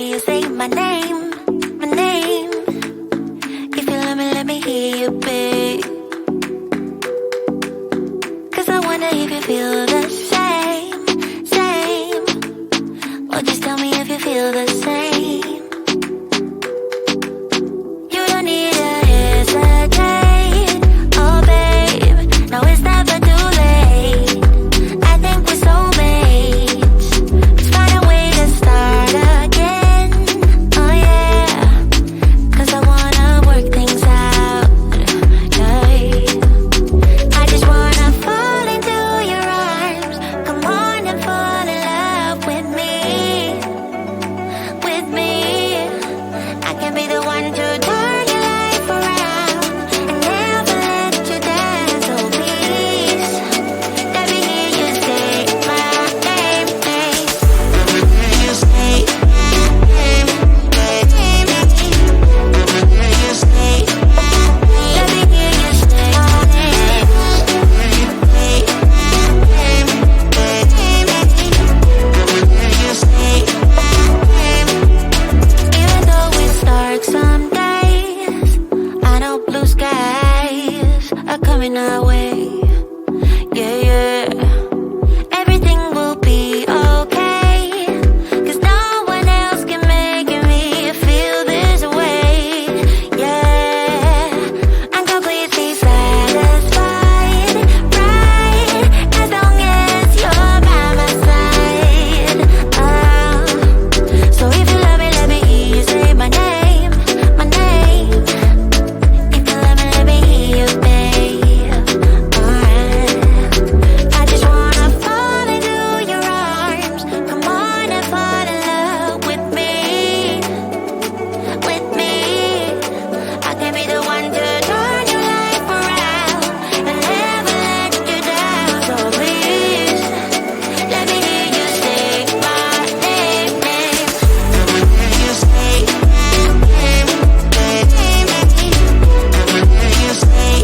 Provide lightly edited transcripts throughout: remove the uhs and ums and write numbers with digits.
hear you say my name, my name. If you let me hear you, babe. 'Cause I wonder if you feel the same, same. Or just tell me if you feel the same. You don't need to hesitate, oh babe. Now it's never too late. I think we're soulmates. Let's find a way to start again, oh yeah. 'Cause I wanna work things out, yeah. I just wanna fall into your arms. Come on and fall in love with me, with me. I can be the one to turn your life around and never let you down. So please, let me hear you say my name, name. You say my name, name. You say, let me hear you say my name. Say my name, name. You say my name. Even though it's dark some days, I know blue skies are coming our way. Yeah, yeah. Everything will be okay. 'Cause no one else can make me feel this way. Yeah, I'm completely satisfied, right? As long as you're by my side. So if you love me, let me hear you say my name, my name. If you love me, let me hear you, babe. Alright. I just wanna fall into your arms. Come on and fall in love with me, with me. I can be the one to turn your life around and never let you down. So please, let me hear you say my name, name. You say my name, name. You say,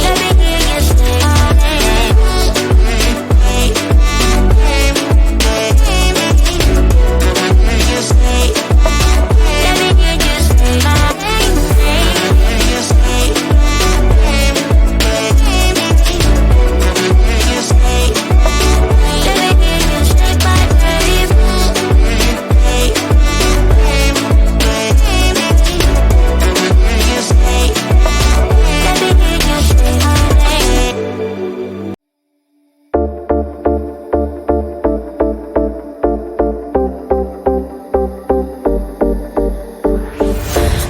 let me hear you say my name. Say my name, name. You say, let me hear you say my name, name. You say my name, name. You say, let me hear you say my name. Say my name, name. You say, let me hear you say my name.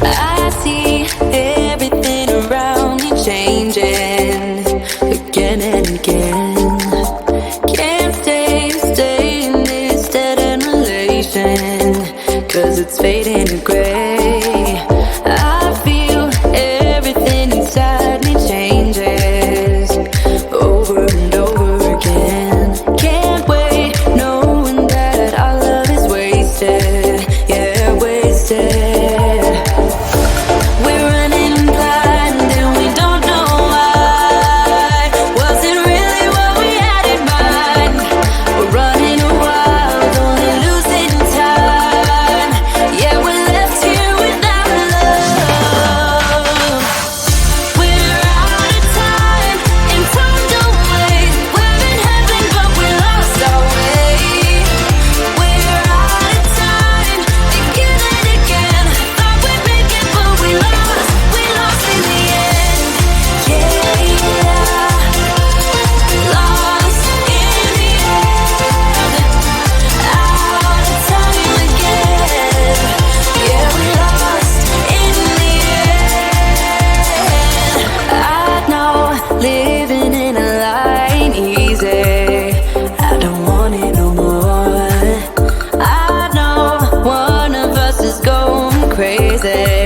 I see everything around me changing again and again. Can't stay in this dead end relation, 'cause it's fading to gray. I feel everything inside me changes over and over again. Can't wait knowing that our love is wasted, yeah, wasted. We're running blind and we don't know why. Was it really what we had in mind? We're running wild, only losing time. Yeah, we're left here without love. We're out of time and time don't wait. We're in heaven but we lost our way. We're out of time again and again. Thought we'd make it but we lost in the end. Yeah, lost in the end. Out of time again. Yeah, we lost in the end. I know living in a line easy. I don't want it no more. I know one of us is going crazy.